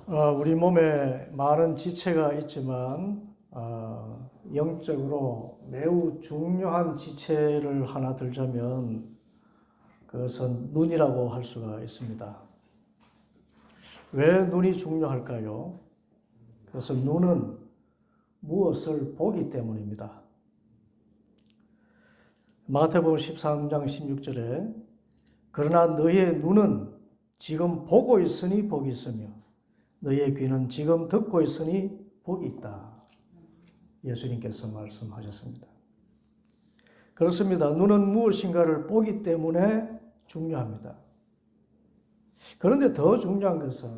우리 몸에 많은 지체가 있지만 영적으로 매우 중요한 지체를 하나 들자면 그것은 눈이라고 할 수가 있습니다. 왜 눈이 중요할까요? 그것은 눈은 무엇을 보기 때문입니다. 마태복음 13장 16절에 그러나 너희의 눈은 지금 보고 있으니 복이 있으며 너희의 귀는 지금 듣고 있으니 복이 있다. 예수님께서 말씀하셨습니다. 그렇습니다. 눈은 무엇인가를 보기 때문에 중요합니다. 그런데 더 중요한 것은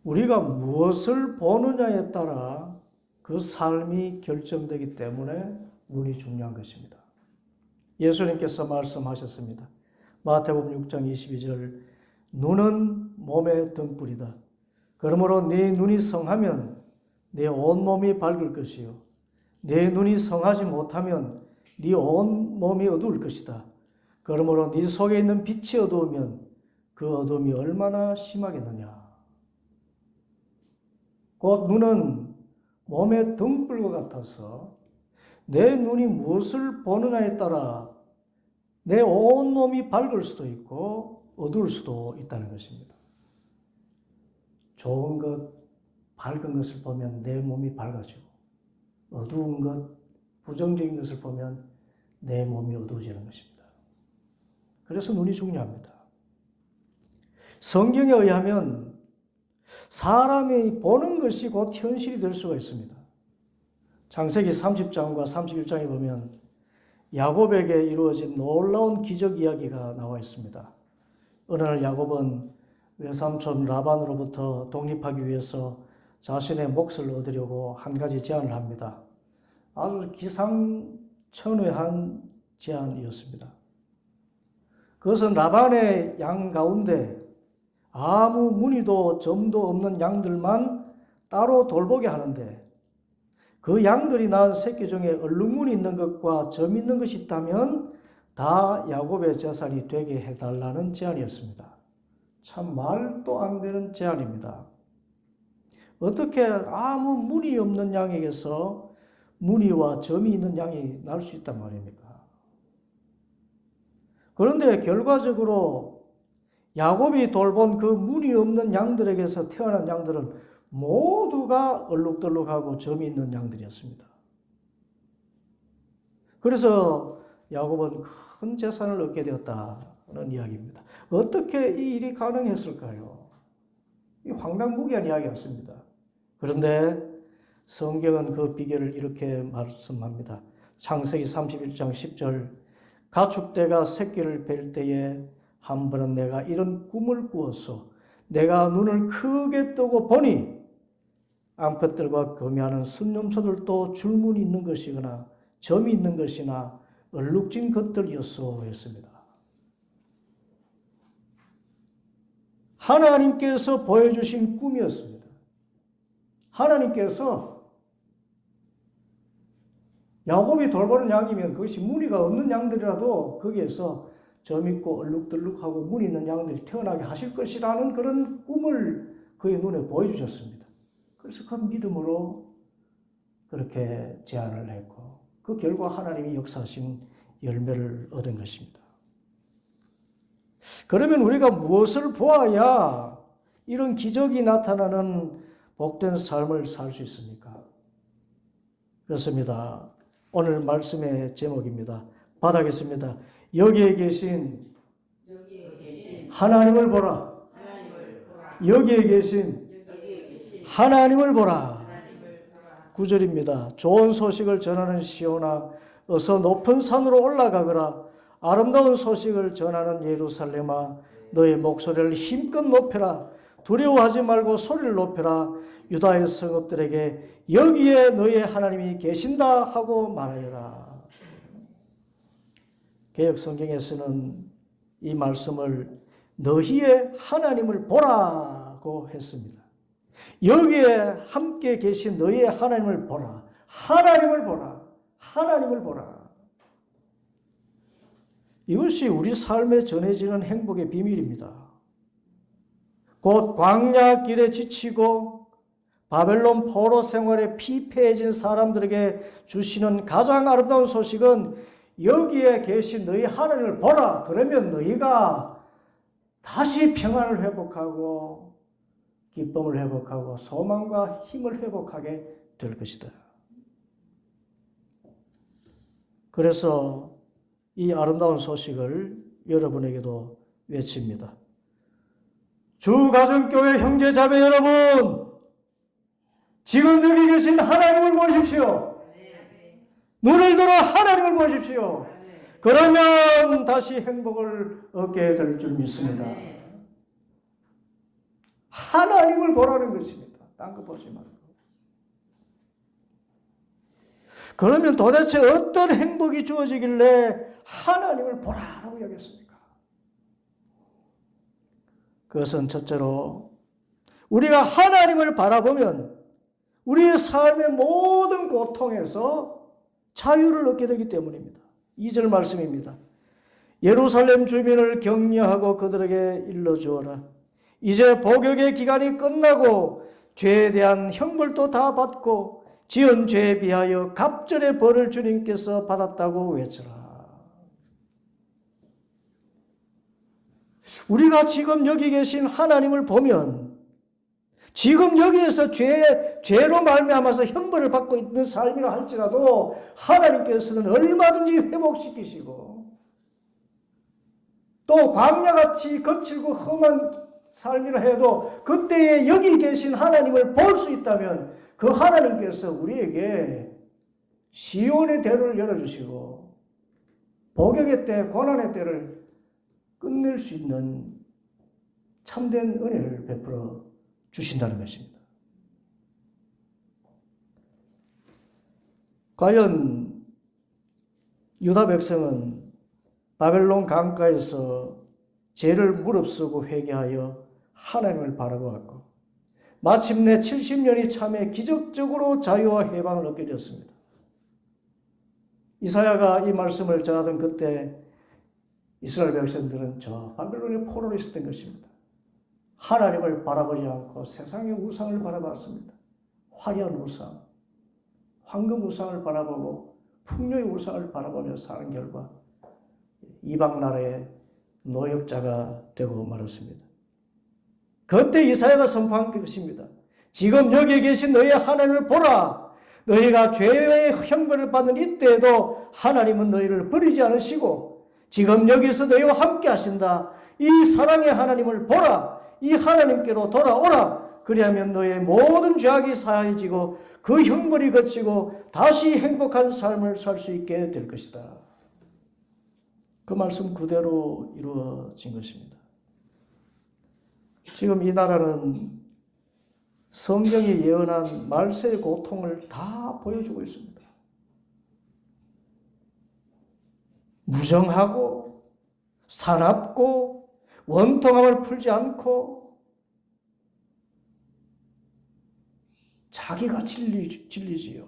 우리가 무엇을 보느냐에 따라 그 삶이 결정되기 때문에 눈이 중요한 것입니다. 예수님께서 말씀하셨습니다. 마태복음 6장 22절 눈은 몸의 등불이다. 그러므로 네 눈이 성하면 네 온몸이 밝을 것이요 네 눈이 성하지 못하면 네 온몸이 어두울 것이다. 그러므로 네 속에 있는 빛이 어두우면 그 어둠이 얼마나 심하겠느냐. 곧 눈은 몸의 등불과 같아서 내 눈이 무엇을 보느냐에 따라 내 온몸이 밝을 수도 있고 어두울 수도 있다는 것입니다. 좋은 것, 밝은 것을 보면 내 몸이 밝아지고 어두운 것, 부정적인 것을 보면 내 몸이 어두워지는 것입니다. 그래서 눈이 중요합니다. 성경에 의하면 사람이 보는 것이 곧 현실이 될 수가 있습니다. 창세기 30장과 31장에 보면 야곱에게 이루어진 놀라운 기적 이야기가 나와 있습니다. 어느 날 야곱은 외삼촌 라반으로부터 독립하기 위해서 자신의 몫을 얻으려고 한 가지 제안을 합니다. 아주 기상천외한 제안이었습니다. 그것은 라반의 양 가운데 아무 무늬도 점도 없는 양들만 따로 돌보게 하는데 그 양들이 낳은 새끼 중에 얼룩무늬 있는 것과 점 있는 것이 있다면 다 야곱의 재산이 되게 해달라는 제안이었습니다. 참 말도 안 되는 제안입니다. 어떻게 아무 무늬 없는 양에게서 무늬와 점이 있는 양이 날 수 있단 말입니까? 그런데 결과적으로 야곱이 돌본 그 무늬 없는 양들에게서 태어난 양들은 모두가 얼룩덜룩하고 점이 있는 양들이었습니다. 그래서 야곱은 큰 재산을 얻게 되었다는 이야기입니다. 어떻게 이 일이 가능했을까요? 이 황당무계한 이야기였습니다. 그런데 성경은 그 비결을 이렇게 말씀합니다. 창세기 31장 10절 가축대가 새끼를 뵐 때에 한 번은 내가 이런 꿈을 꾸었소. 내가 눈을 크게 뜨고 보니 앙컷들과 교미하는 순념소들도 줄무늬 있는 것이거나 점이 있는 것이나 얼룩진 것들이었소 했습니다. 하나님께서 보여주신 꿈이었습니다. 하나님께서 야곱이 돌보는 양이면 그것이 무늬가 없는 양들이라도 거기에서 점 있고 얼룩덜룩하고 무늬 있는 양들이 태어나게 하실 것이라는 그런 꿈을 그의 눈에 보여주셨습니다. 그래서 그 믿음으로 그렇게 제안을 했고 그 결과 하나님이 역사하신 열매를 얻은 것입니다. 그러면 우리가 무엇을 보아야 이런 기적이 나타나는 복된 삶을 살 수 있습니까? 그렇습니다. 오늘 말씀의 제목입니다. 받아겠습니다. 여기에 계신 하나님을 보라. 여기에 계신 하나님을 보라. 9절입니다. 좋은 소식을 전하는 시온아 어서 높은 산으로 올라가거라. 아름다운 소식을 전하는 예루살렘아 너의 목소리를 힘껏 높여라. 두려워하지 말고 소리를 높여라. 유다의 성읍들에게 여기에 너의 하나님이 계신다 하고 말하여라. 개역 성경에서는 이 말씀을 너희의 하나님을 보라고 했습니다. 여기에 함께 계신 너희의 하나님을 보라. 하나님을 보라. 하나님을 보라. 이것이 우리 삶에 전해지는 행복의 비밀입니다. 곧 광야 길에 지치고 바벨론 포로 생활에 피폐해진 사람들에게 주시는 가장 아름다운 소식은 여기에 계신 너희 하나님을 보라. 그러면 너희가 다시 평안을 회복하고 기쁨을 회복하고 소망과 힘을 회복하게 될 것이다. 그래서 이 아름다운 소식을 여러분에게도 외칩니다. 주가정교회 형제자매 여러분, 지금 여기 계신 하나님을 보십시오. 눈을 들어 하나님을 보십시오. 그러면 다시 행복을 얻게 될 줄 믿습니다. 하나님을 보라는 것입니다. 딴 거 보지 말고. 그러면 도대체 어떤 행복이 주어지길래 하나님을 보라라고 이야기했습니까? 그것은 첫째로 우리가 하나님을 바라보면 우리의 삶의 모든 고통에서 자유를 얻게 되기 때문입니다. 2절 말씀입니다. 예루살렘 주민을 격려하고 그들에게 일러주어라. 이제 복역의 기간이 끝나고 죄에 대한 형벌도 다 받고 지은 죄에 비하여 갑절의 벌을 주님께서 받았다고 외쳐라. 우리가 지금 여기 계신 하나님을 보면 지금 여기에서 죄로 말미암아서 형벌을 받고 있는 삶이라 할지라도 하나님께서는 얼마든지 회복시키시고 또 광야같이 거칠고 험한 삶이라 해도 그때에 여기 계신 하나님을 볼 수 있다면 그 하나님께서 우리에게 시온의 대로를 열어주시고 복역의 때, 고난의 때를 끝낼 수 있는 참된 은혜를 베풀어 주신다는 것입니다. 과연 유다 백성은 바벨론 강가에서 죄를 무릅쓰고 회개하여 하나님을 바라보았고 마침내 70년이 참에 기적적으로 자유와 해방을 얻게 되었습니다. 이사야가 이 말씀을 전하던 그때 이스라엘 백성들은 저 바벨론의 포로로 있었던 것입니다. 하나님을 바라보지 않고 세상의 우상을 바라봤습니다. 화려한 우상, 황금 우상을 바라보고 풍요의 우상을 바라보며 사는 결과 이방 나라의 노역자가 되고 말았습니다. 그때 이사야가 선포한 것입니다. 지금 여기 계신 너희 하나님을 보라. 너희가 죄의 형벌을 받는 이때에도 하나님은 너희를 버리지 않으시고 지금 여기서 너희와 함께 하신다. 이 사랑의 하나님을 보라. 이 하나님께로 돌아오라. 그리하면 너의 모든 죄악이 사해지고 그 형벌이 그치고 다시 행복한 삶을 살 수 있게 될 것이다. 그 말씀 그대로 이루어진 것입니다. 지금 이 나라는 성경이 예언한 말세의 고통을 다 보여주고 있습니다. 무정하고 사납고 원통함을 풀지 않고 자기가 진리지요.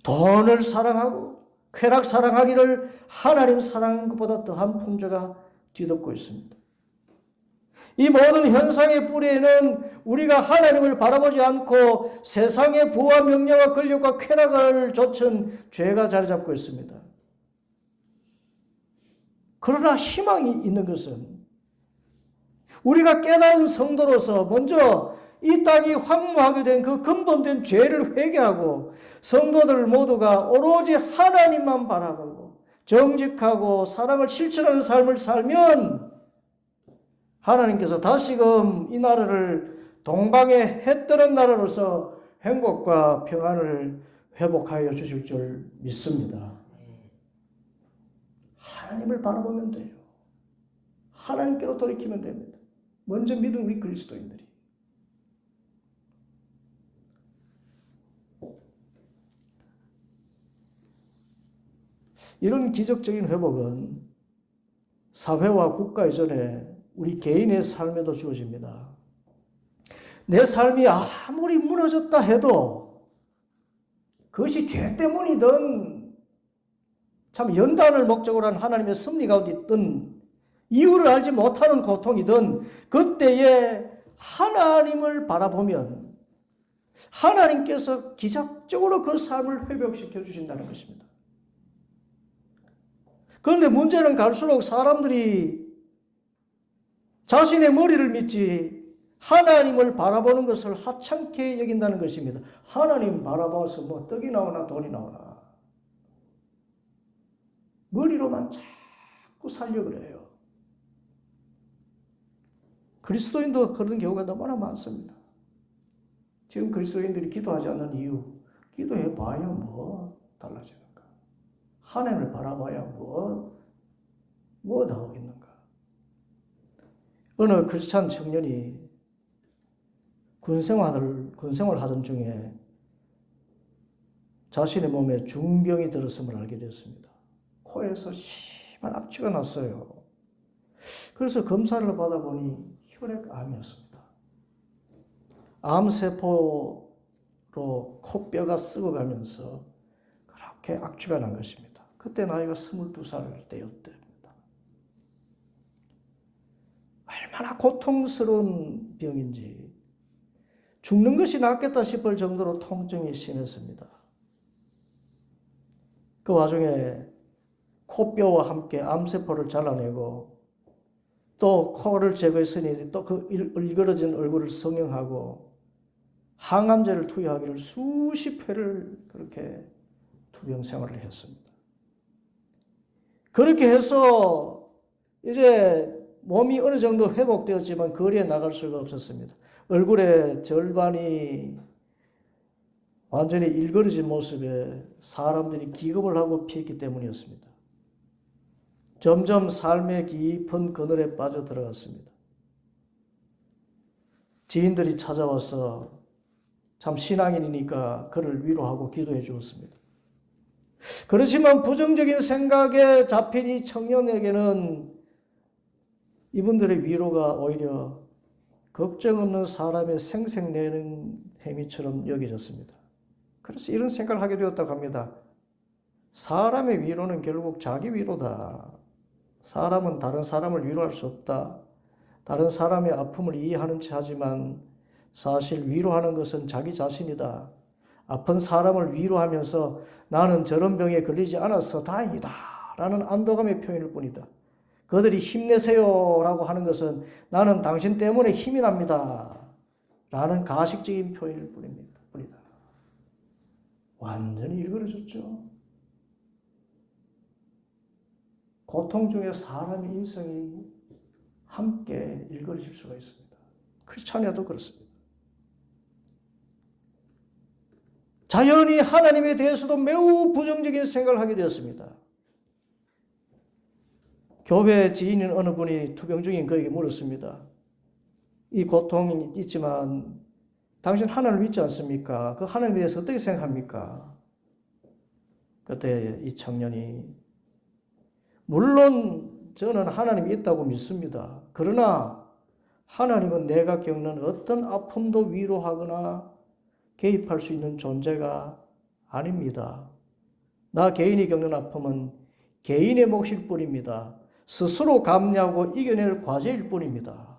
돈을 사랑하고 쾌락 사랑하기를 하나님 사랑하는 것보다 더한 풍조가 뒤덮고 있습니다. 이 모든 현상의 뿌리에는 우리가 하나님을 바라보지 않고 세상의 부와 명예와 권력과 쾌락을 좇은 죄가 자리 잡고 있습니다. 그러나 희망이 있는 것은 우리가 깨달은 성도로서 먼저 이 땅이 황무하게 된 그 근본된 죄를 회개하고 성도들 모두가 오로지 하나님만 바라보고 정직하고 사랑을 실천하는 삶을 살면 하나님께서 다시금 이 나라를 동방의 해 뜨는 나라로서 행복과 평안을 회복하여 주실 줄 믿습니다. 하나님을 바라보면 돼요. 하나님께로 돌이키면 됩니다. 먼저 믿은 우리 그리스도인들이. 이런 기적적인 회복은 사회와 국가 이전에 우리 개인의 삶에도 주어집니다. 내 삶이 아무리 무너졌다 해도 그것이 죄 때문이든 참 연단을 목적으로 한 하나님의 섭리 가운데 있든 이유를 알지 못하는 고통이든 그때에 하나님을 바라보면 하나님께서 기적적으로 그 삶을 회복시켜 주신다는 것입니다. 그런데 문제는 갈수록 사람들이 자신의 머리를 믿지 하나님을 바라보는 것을 하찮게 여긴다는 것입니다. 하나님 바라봐서 뭐 떡이 나오나 돈이 나오나 머리로만 자꾸 살려고 그래요. 그리스도인도 그런 경우가 너무나 많습니다. 지금 그리스도인들이 기도하지 않는 이유, 기도해봐야 뭐 달라지는가? 하나님을 바라봐야 뭐 나오겠는가? 어느 크리스찬 청년이 군생활 하던 중에 자신의 몸에 중병이 들었음을 알게 되었습니다. 코에서 심한 악취가 났어요. 그래서 검사를 받아보니 혈액암이었습니다. 암세포로 코뼈가 썩어가면서 그렇게 악취가 난 것입니다. 그때 나이가 22살 때였답니다. 얼마나 고통스러운 병인지 죽는 것이 낫겠다 싶을 정도로 통증이 심했습니다. 그 와중에 코뼈와 함께 암세포를 잘라내고 또 코를 제거했으니 또 그 일그러진 얼굴을 성형하고 항암제를 투여하기를 수십 회를 그렇게 투병 생활을 했습니다. 그렇게 해서 이제 몸이 어느 정도 회복되었지만 거리에 나갈 수가 없었습니다. 얼굴의 절반이 완전히 일그러진 모습에 사람들이 기겁을 하고 피했기 때문이었습니다. 점점 삶의 깊은 그늘에 빠져 들어갔습니다. 지인들이 찾아와서 참 신앙인이니까 그를 위로하고 기도해 주었습니다. 그렇지만 부정적인 생각에 잡힌 이 청년에게는 이분들의 위로가 오히려 걱정 없는 사람의 생색내는 행위처럼 여겨졌습니다. 그래서 이런 생각을 하게 되었다고 합니다. 사람의 위로는 결국 자기 위로다. 사람은 다른 사람을 위로할 수 없다. 다른 사람의 아픔을 이해하는 체 하지만 사실 위로하는 것은 자기 자신이다. 아픈 사람을 위로하면서 나는 저런 병에 걸리지 않아서 다행이다 라는 안도감의 표현일 뿐이다. 그들이 힘내세요 라고 하는 것은 나는 당신 때문에 힘이 납니다 라는 가식적인 표현일 뿐이다. 완전히 일그러졌죠. 고통 중에 사람의 인생이 함께 일그러질 수가 있습니다. 크리스찬에도 그렇습니다. 자연히 하나님에 대해서도 매우 부정적인 생각을 하게 되었습니다. 교회 지인인 어느 분이 투병 중인 그에게 물었습니다. 이 고통이 있지만 당신 하나님을 믿지 않습니까? 그 하나님에 대해서 어떻게 생각합니까? 그때 이 청년이 물론 저는 하나님이 있다고 믿습니다. 그러나 하나님은 내가 겪는 어떤 아픔도 위로하거나 개입할 수 있는 존재가 아닙니다. 나 개인이 겪는 아픔은 개인의 몫일 뿐입니다. 스스로 감내하고 이겨낼 과제일 뿐입니다.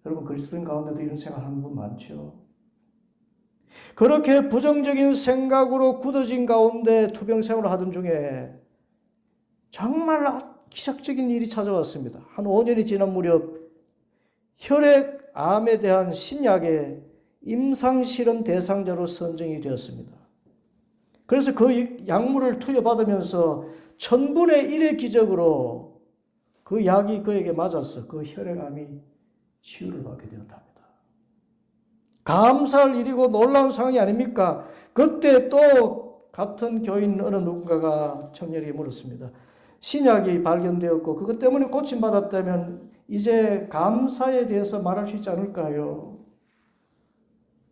여러분 그리스도인 가운데도 이런 생각하는 분 많죠. 그렇게 부정적인 생각으로 굳어진 가운데 투병 생활을 하던 중에 정말 기적적인 일이 찾아왔습니다. 한 5년이 지난 무렵 혈액암에 대한 신약의 임상실험 대상자로 선정이 되었습니다. 그래서 그 약물을 투여받으면서 1000분의 1의 기적으로 그 약이 그에게 맞아서 그 혈액암이 치유를 받게 되었답니다. 감사할 일이고 놀라운 상황이 아닙니까? 그때 또 같은 교인 어느 누군가가 청년에게 물었습니다. 신약이 발견되었고 그것 때문에 고침받았다면 이제 감사에 대해서 말할 수 있지 않을까요?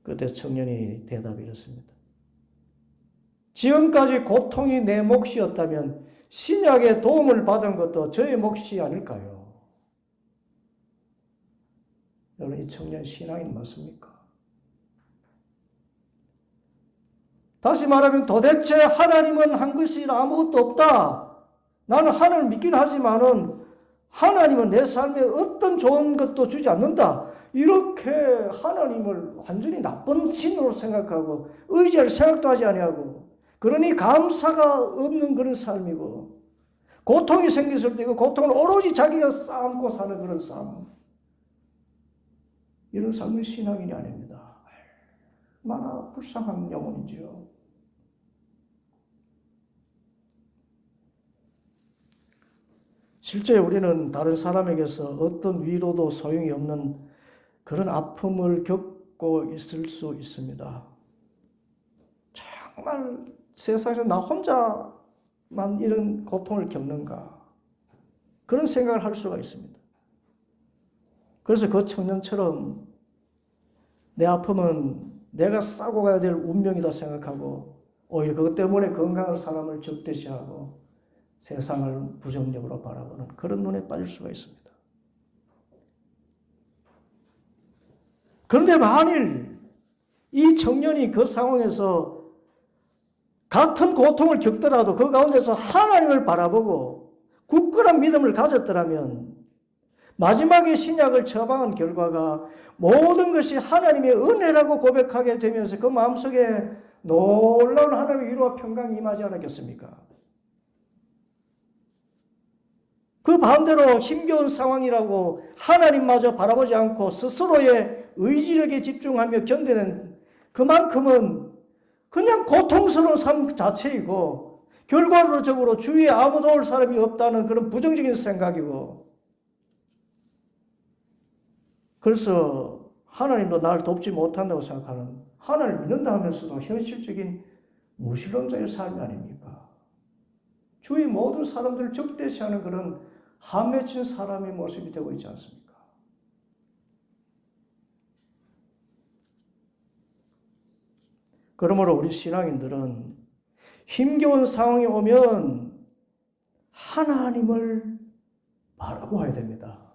그때 청년이 대답이 이렇습니다. 지금까지 고통이 내 몫이었다면 신약의 도움을 받은 것도 저의 몫이 아닐까요? 여러분 이 청년 신앙인 맞습니까? 다시 말하면 도대체 하나님은 한 것이 아무것도 없다. 나는 하나님을 믿긴 하지만은 하나님은 내 삶에 어떤 좋은 것도 주지 않는다. 이렇게 하나님을 완전히 나쁜 신으로 생각하고 의지할 생각도 하지 아니하고, 그러니 감사가 없는 그런 삶이고, 고통이 생겼을 때 그 고통을 오로지 자기가 쌓고 사는 그런 삶, 이런 삶은 신앙인이 아닙니다. 얼마나 불쌍한 영혼인지요. 실제 우리는 다른 사람에게서 어떤 위로도 소용이 없는 그런 아픔을 겪고 있을 수 있습니다. 정말 세상에서 나 혼자만 이런 고통을 겪는가, 그런 생각을 할 수가 있습니다. 그래서 그 청년처럼 내 아픔은 내가 싸고 가야 될 운명이다 생각하고, 오히려 그것 때문에 건강한 사람을 적대시하고 세상을 부정적으로 바라보는 그런 눈에 빠질 수가 있습니다. 그런데 만일 이 청년이 그 상황에서 같은 고통을 겪더라도 그 가운데서 하나님을 바라보고 굳건한 믿음을 가졌더라면, 마지막에 신약을 처방한 결과가 모든 것이 하나님의 은혜라고 고백하게 되면서 그 마음속에 놀라운 하나님의 위로와 평강이 임하지 않았겠습니까? 그 반대로 힘겨운 상황이라고 하나님마저 바라보지 않고 스스로의 의지력에 집중하며 견디는 그만큼은 그냥 고통스러운 삶 자체이고, 결과적으로 주위에 아무도 올 사람이 없다는 그런 부정적인 생각이고, 그래서 하나님도 나를 돕지 못한다고 생각하는, 하나님을 믿는다 하면서도 현실적인 무신론자의 삶이 아닙니까? 주위 모든 사람들을 적대시하는 그런 함맺힌 사람의 모습이 되고 있지 않습니까? 그러므로 우리 신앙인들은 힘겨운 상황이 오면 하나님을 바라보아야 됩니다.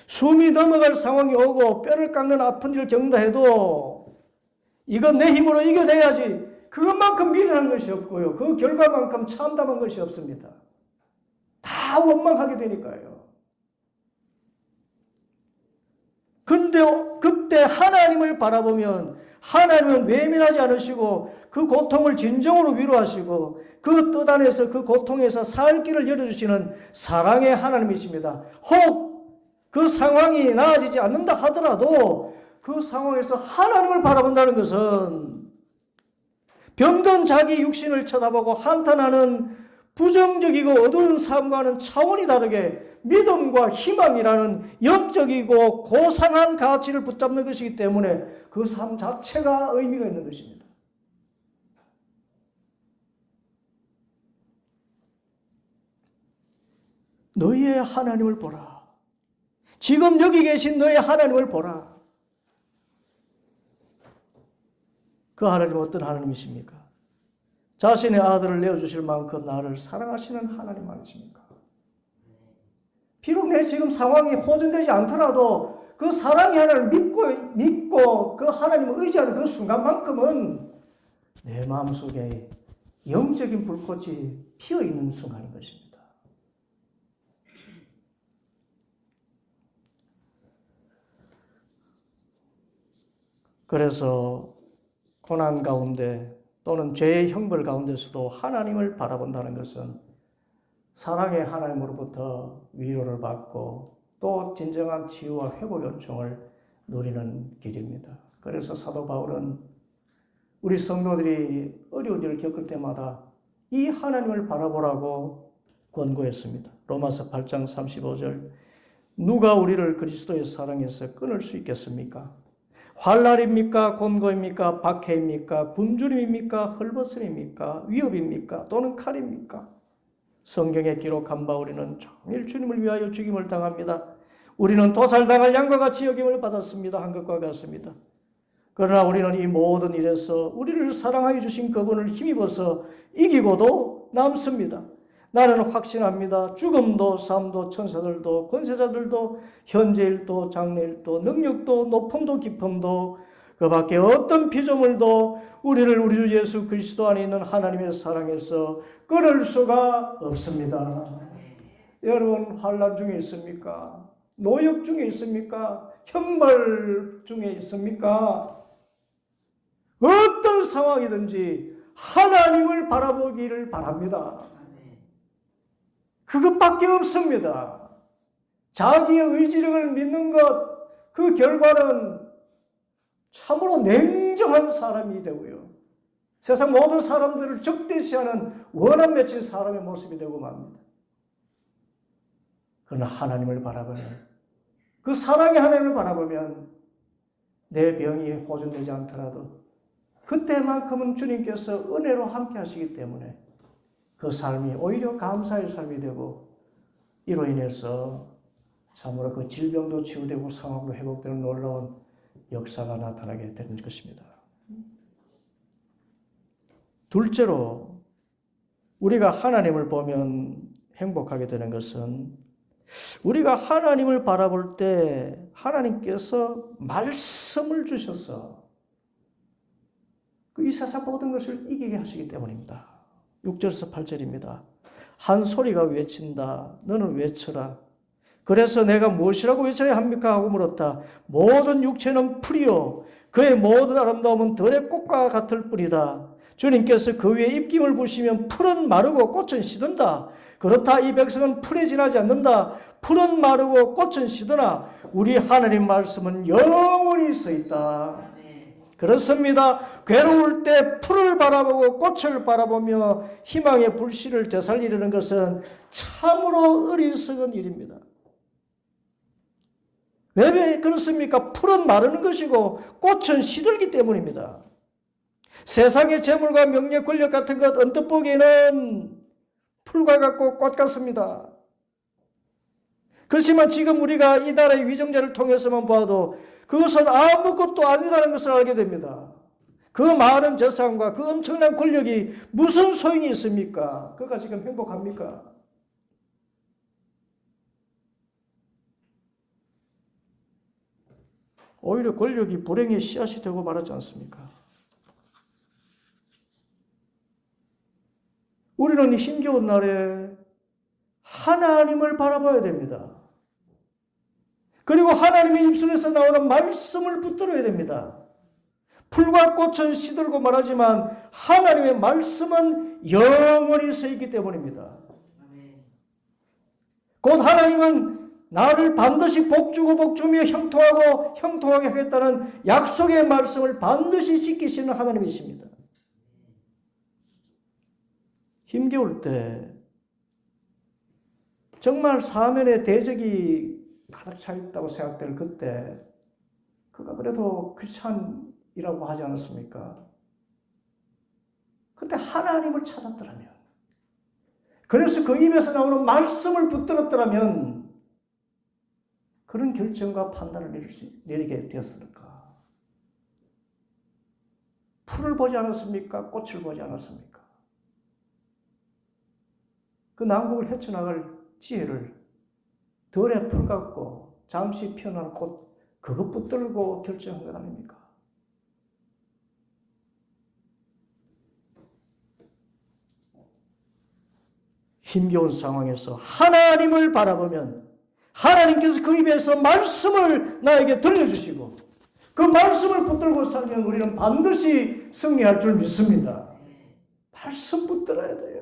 숨이 넘어갈 상황이 오고 뼈를 깎는 아픈 일을 겪는다 해도 이건 내 힘으로 이겨내야지, 그것만큼 미련한 것이 없고요, 그 결과만큼 참담한 것이 없습니다. 다 원망하게 되니까요. 근데 그때 하나님을 바라보면 하나님은 외면하지 않으시고 그 고통을 진정으로 위로하시고 그 뜻 안에서 그 고통에서 살 길을 열어주시는 사랑의 하나님이십니다. 혹 그 상황이 나아지지 않는다 하더라도 그 상황에서 하나님을 바라본다는 것은 병든 자기 육신을 쳐다보고 한탄하는 부정적이고 어두운 삶과는 차원이 다르게 믿음과 희망이라는 영적이고 고상한 가치를 붙잡는 것이기 때문에 그 삶 자체가 의미가 있는 것입니다. 너희의 하나님을 보라. 지금 여기 계신 너의 하나님을 보라. 그 하나님은 어떤 하나님이십니까? 자신의 아들을 내어주실 만큼 나를 사랑하시는 하나님 아니십니까? 비록 내 지금 상황이 호전되지 않더라도 그 사랑의 하나님을 믿고 그 하나님을 의지하는 그 순간만큼은 내 마음속에 영적인 불꽃이 피어있는 순간인 것입니다. 그래서 고난 가운데 또는 죄의 형벌 가운데서도 하나님을 바라본다는 것은 사랑의 하나님으로부터 위로를 받고 또 진정한 치유와 회복의 은총을 누리는 길입니다. 그래서 사도 바울은 우리 성도들이 어려운 일을 겪을 때마다 이 하나님을 바라보라고 권고했습니다. 로마서 8장 35절, 누가 우리를 그리스도의 사랑에서 끊을 수 있겠습니까? 환난입니까? 곤고입니까? 박해입니까? 굶주림입니까? 헐벗음입니까? 위협입니까? 또는 칼입니까? 성경에 기록한 바 우리는 종일 주님을 위하여 죽임을 당합니다. 우리는 도살당할 양과 같이 여김을 받았습니다. 한 것과 같습니다. 그러나 우리는 이 모든 일에서 우리를 사랑하여 주신 그분을 힘입어서 이기고도 남습니다. 나는 확신합니다. 죽음도 삶도 천사들도 권세자들도 현재일도 장래일도 능력도 높음도 깊음도 그 밖에 어떤 피조물도 우리를 우리 주 예수 그리스도 안에 있는 하나님의 사랑에서 끊을 수가 없습니다. 여러분, 환난 중에 있습니까? 노역 중에 있습니까? 형벌 중에 있습니까? 어떤 상황이든지 하나님을 바라보기를 바랍니다. 그것밖에 없습니다. 자기의 의지력을 믿는 것, 그 결과는 참으로 냉정한 사람이 되고요. 세상 모든 사람들을 적대시하는 원한 맺힌 사람의 모습이 되고 맙니다. 그러나 하나님을 바라보면, 그 사랑의 하나님을 바라보면 내 병이 호전되지 않더라도 그때만큼은 주님께서 은혜로 함께 하시기 때문에 그 삶이 오히려 감사의 삶이 되고, 이로 인해서 참으로 그 질병도 치유되고 상황도 회복되는 놀라운 역사가 나타나게 되는 것입니다. 둘째로, 우리가 하나님을 보면 행복하게 되는 것은, 우리가 하나님을 바라볼 때 하나님께서 말씀을 주셔서 이 세상 모든 것을 이기게 하시기 때문입니다. 6절에서 8절입니다. 한 소리가 외친다. 너는 외쳐라. 그래서 내가 무엇이라고 외쳐야 합니까? 하고 물었다. 모든 육체는 풀이요 그의 모든 아름다움은 들의 꽃과 같을 뿐이다. 주님께서 그 위에 입김을 부시면 풀은 마르고 꽃은 시든다. 그렇다 이 백성은 풀에 지나지 않는다. 풀은 마르고 꽃은 시드나 우리 하나님 말씀은 영원히 서 있다. 그렇습니다. 괴로울 때 풀을 바라보고 꽃을 바라보며 희망의 불씨를 되살리려는 것은 참으로 어리석은 일입니다. 왜 그렇습니까? 풀은 마르는 것이고 꽃은 시들기 때문입니다. 세상의 재물과 명예, 권력 같은 것 언뜻 보기에는 풀과 같고 꽃 같습니다. 그렇지만 지금 우리가 이 나라의 위정자를 통해서만 봐도 그것은 아무것도 아니라는 것을 알게 됩니다. 그 많은 재산과 그 엄청난 권력이 무슨 소용이 있습니까? 그가 지금 행복합니까? 오히려 권력이 불행의 씨앗이 되고 말하지 않습니까? 우리는 이 힘겨운 날에 하나님을 바라봐야 됩니다. 그리고 하나님의 입술에서 나오는 말씀을 붙들어야 됩니다. 풀과 꽃은 시들고 말하지만 하나님의 말씀은 영원히 서 있기 때문입니다. 곧 하나님은 나를 반드시 복주고 복주며 형통하고 형통하게 하겠다는 약속의 말씀을 반드시 지키시는 하나님이십니다. 힘겨울 때 정말 사면에 대적이 가득 차 있다고 생각될 그때 그가 그래도 크리스찬이라고 하지 않았습니까? 그때 하나님을 찾았더라면, 그래서 그 입에서 나오는 말씀을 붙들었더라면 그런 결정과 판단을 내리게 되었을까? 풀을 보지 않았습니까? 꽃을 보지 않았습니까? 그 난국을 헤쳐나갈 지혜를 들의 풀 같고 잠시 피어난 꽃, 그것 붙들고 결정한 것 아닙니까? 힘겨운 상황에서 하나님을 바라보면 하나님께서 그 입에서 말씀을 나에게 들려주시고 그 말씀을 붙들고 살면 우리는 반드시 승리할 줄 믿습니다. 말씀 붙들어야 돼요.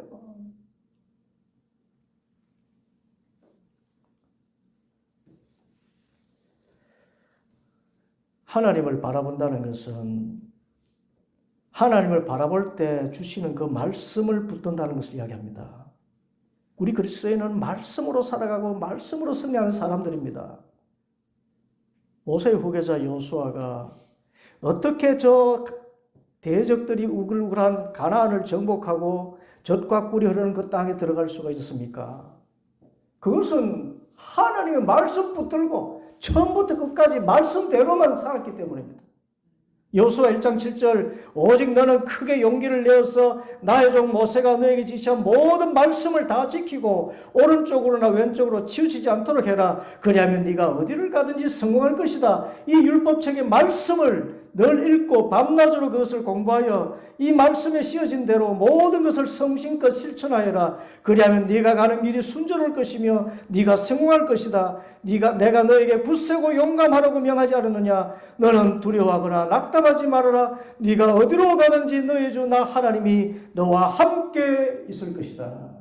하나님을 바라본다는 것은 하나님을 바라볼 때 주시는 그 말씀을 붙든다는 것을 이야기합니다. 우리 그리스도인은 말씀으로 살아가고 말씀으로 승리하는 사람들입니다. 모세의 후계자 여호수아가 어떻게 저 대적들이 우글우글한 가나안을 정복하고 젖과 꿀이 흐르는 그 땅에 들어갈 수가 있었습니까? 그것은 하나님의 말씀 붙들고 처음부터 끝까지 말씀대로만 살았기 때문입니다. 여호수아 1장 7절 오직 너는 크게 용기를 내어서 나의 종 모세가 너에게 지시한 모든 말씀을 다 지키고 오른쪽으로나 왼쪽으로 치우치지 않도록 해라. 그리하면 네가 어디를 가든지 성공할 것이다. 이 율법책의 말씀을 늘 읽고 밤낮으로 그것을 공부하여 이 말씀에 씌어진 대로 모든 것을 성심껏 실천하여라. 그리하면 네가 가는 길이 순조로울 것이며 네가 성공할 것이다. 내가 너에게 굳세고 용감하라고 명하지 않았느냐. 너는 두려워하거나 낙담하지 말아라. 네가 어디로 가든지 너의 주 나 하나님이 너와 함께 있을 것이다.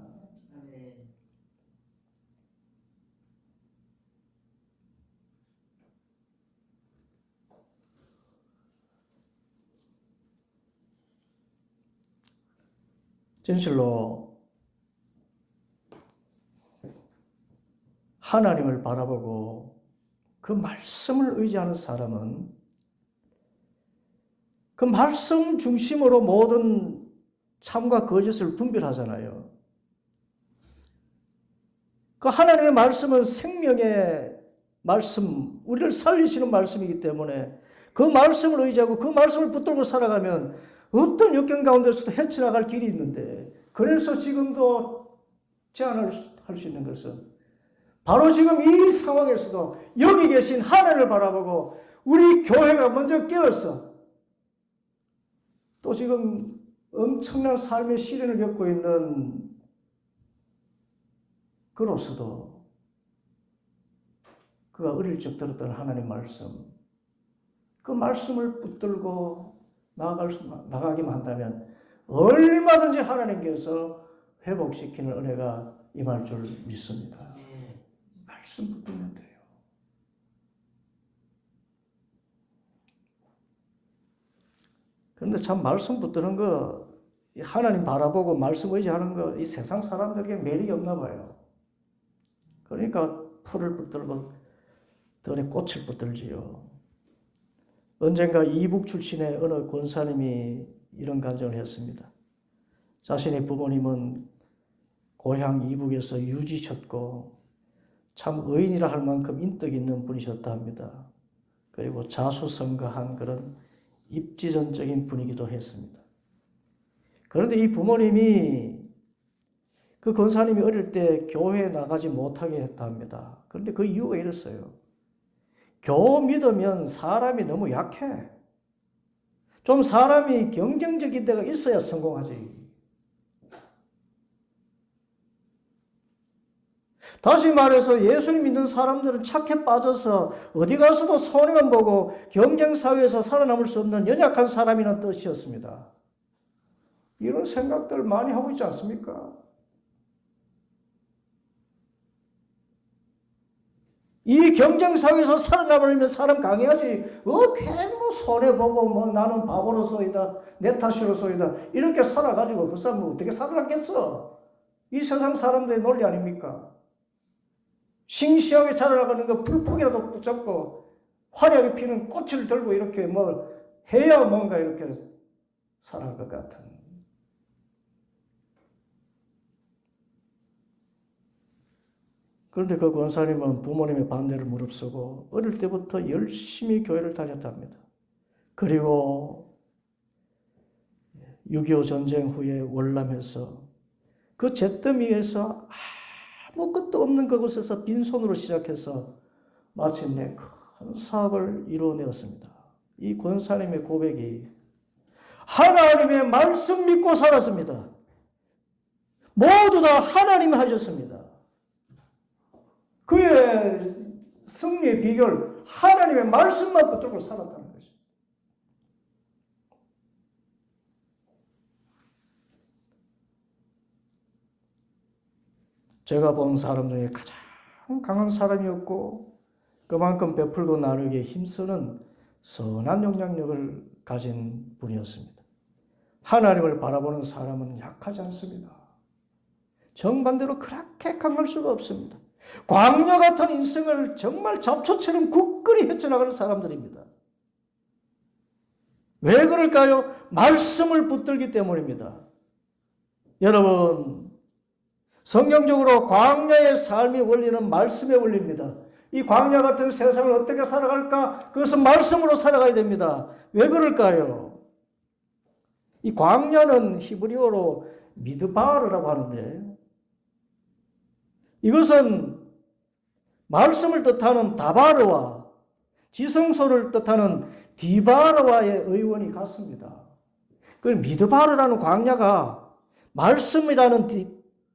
진실로 하나님을 바라보고 그 말씀을 의지하는 사람은 그 말씀 중심으로 모든 참과 거짓을 분별하잖아요. 그 하나님의 말씀은 생명의 말씀, 우리를 살리시는 말씀이기 때문에 그 말씀을 의지하고 그 말씀을 붙들고 살아가면 어떤 역경 가운데서도 헤쳐나갈 길이 있는데, 그래서 지금도 제안할 수 있는 것은 바로 지금 이 상황에서도 여기 계신 하나님을 바라보고 우리 교회가 먼저 깨어서 또 지금 엄청난 삶의 시련을 겪고 있는 그로서도 그가 어릴 적 들었던 하나님 말씀, 그 말씀을 붙들고 나가기만 한다면 얼마든지 하나님께서 회복시키는 은혜가 임할 줄 믿습니다. 말씀 붙들면 돼요. 그런데 참 말씀 붙드는 거, 하나님 바라보고 말씀 의지하는 거, 이 세상 사람들에게 매력이 없나 봐요. 그러니까 풀을 붙들고 들에 꽃을 붙들지요. 언젠가 이북 출신의 어느 권사님이 이런 간증을 했습니다. 자신의 부모님은 고향 이북에서 유지셨고 참 의인이라 할 만큼 인덕 있는 분이셨다 합니다. 그리고 자수성가한 그런 입지전적인 분이기도 했습니다. 그런데 이 부모님이, 그 권사님이 어릴 때 교회에 나가지 못하게 했다 합니다. 그런데 그 이유가 이랬어요. 교우 믿으면 사람이 너무 약해. 좀 사람이 경쟁적인 데가 있어야 성공하지. 다시 말해서 예수님 믿는 사람들은 착해 빠져서 어디 가서도 손해만 보고 경쟁사회에서 살아남을 수 없는 연약한 사람이라는 뜻이었습니다. 이런 생각들 많이 하고 있지 않습니까? 이 경쟁사회에서 살아남으려면 사람 강해야지. 괜히 손해보고 나는 바보로서이다, 내 탓으로서이다, 이렇게 살아가지고 그 사람은 어떻게 살아남겠어? 이 세상 사람들의 논리 아닙니까? 싱싱하게 자라나가는 거 풀뿌리라도 붙잡고 화려하게 피는 꽃을 들고 이렇게 해야 뭔가 이렇게 살아갈 것 같은. 그런데 그 권사님은 부모님의 반대를 무릅쓰고 어릴 때부터 열심히 교회를 다녔답니다. 그리고 6.25 전쟁 후에 월남에서 그 잿더미에서 아무것도 없는 그곳에서 빈손으로 시작해서 마침내 큰 사업을 이루어내었습니다. 이 권사님의 고백이 하나님의 말씀 믿고 살았습니다. 모두 다 하나님이 하셨습니다. 그의 승리의 비결, 하나님의 말씀만 붙들고 살았다는 것입니다. 제가 본 사람 중에 가장 강한 사람이었고 그만큼 베풀고 나누기에 힘쓰는 선한 영향력을 가진 분이었습니다. 하나님을 바라보는 사람은 약하지 않습니다. 정반대로 그렇게 강할 수가 없습니다. 광야 같은 인생을 정말 잡초처럼 굳건히 헤쳐나가는 사람들입니다. 왜 그럴까요? 말씀을 붙들기 때문입니다. 여러분, 성경적으로 광야의 삶의 원리는 말씀의 원리입니다. 이 광야 같은 세상을 어떻게 살아갈까? 그것은 말씀으로 살아가야 됩니다. 왜 그럴까요? 이 광야는 히브리어로 미드바르라고 하는데, 이것은 말씀을 뜻하는 다바르와 지성소를 뜻하는 디바르와의 의원이 같습니다. 그 미드바르라는 광야가 말씀이라는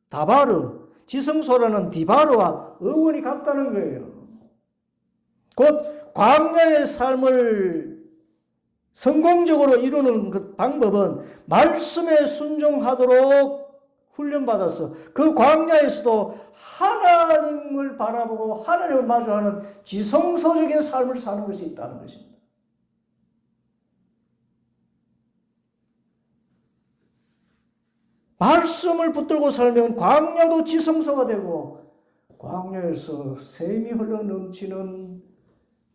다바르, 지성소라는 디바르와 의원이 같다는 거예요. 곧 광야의 삶을 성공적으로 이루는 그 방법은 말씀에 순종하도록 훈련받아서 그 광야에서도 하나님을 바라보고 하나님을 마주하는 지성소적인 삶을 사는 것이 있다는 것입니다. 말씀을 붙들고 살면 광야도 지성소가 되고 광야에서 샘이 흘러 넘치는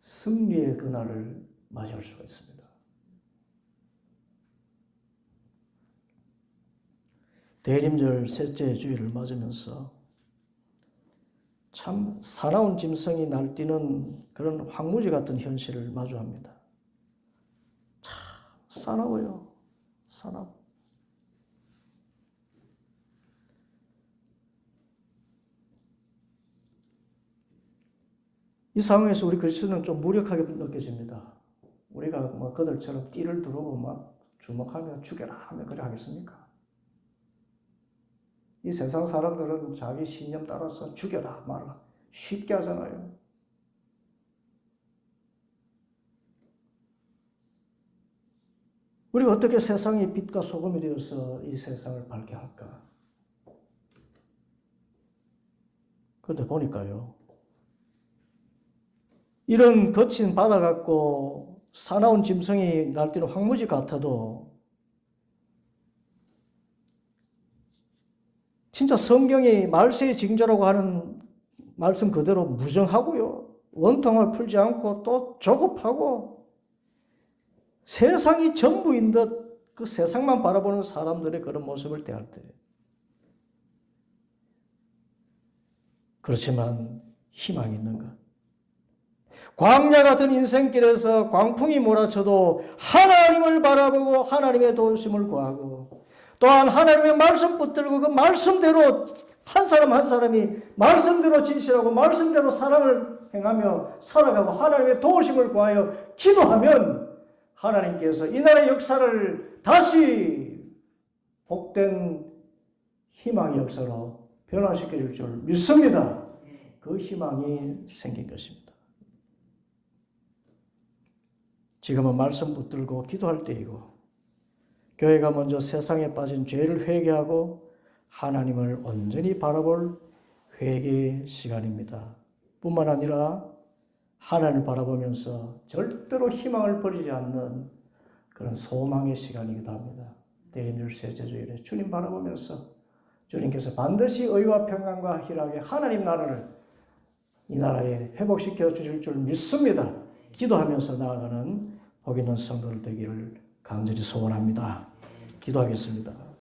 승리의 그날을 맞이할 수가 있습니다. 대림절 셋째 주일을 맞으면서 참 사나운 짐승이 날뛰는 그런 황무지 같은 현실을 마주합니다. 참 사나워요. 사나워. 이 상황에서 우리 그리스도는 좀 무력하게 느껴집니다. 우리가 뭐 그들처럼 띠를 두르고 막 주먹하며 죽여라 하면 그래 하겠습니까? 이 세상 사람들은 자기 신념 따라서 죽여라 말라 쉽게 하잖아요. 우리가 어떻게 세상의 빛과 소금이 되어서 이 세상을 밝게 할까? 그런데 보니까요. 이런 거친 바다 같고 사나운 짐승이 날뛰는 황무지 같아도 진짜 성경이 말세의 징조라고 하는 말씀 그대로 무정하고요. 원통을 풀지 않고 또 조급하고 세상이 전부인 듯 그 세상만 바라보는 사람들의 그런 모습을 대할 때 그렇지만 희망이 있는 것. 광야 같은 인생길에서 광풍이 몰아쳐도 하나님을 바라보고 하나님의 도우심을 구하고 또한 하나님의 말씀 붙들고 그 말씀대로 한 사람 한 사람이 말씀대로 진실하고 말씀대로 사랑을 행하며 살아가고 하나님의 도우심을 구하여 기도하면 하나님께서 이 나라의 역사를 다시 복된 희망의 역사로 변화시켜 줄 줄 믿습니다. 그 희망이 생긴 것입니다. 지금은 말씀 붙들고 기도할 때이고 교회가 먼저 세상에 빠진 죄를 회개하고 하나님을 온전히 바라볼 회개의 시간입니다. 뿐만 아니라 하나님을 바라보면서 절대로 희망을 버리지 않는 그런 소망의 시간이기도 합니다. 대림절 셋째 주일에 주님 바라보면서 주님께서 반드시 의와 평강과 희락의 하나님 나라를 이 나라에 회복시켜 주실 줄 믿습니다. 기도하면서 나아가는 복 있는 성도들 되기를 간절히 소원합니다. 기도하겠습니다.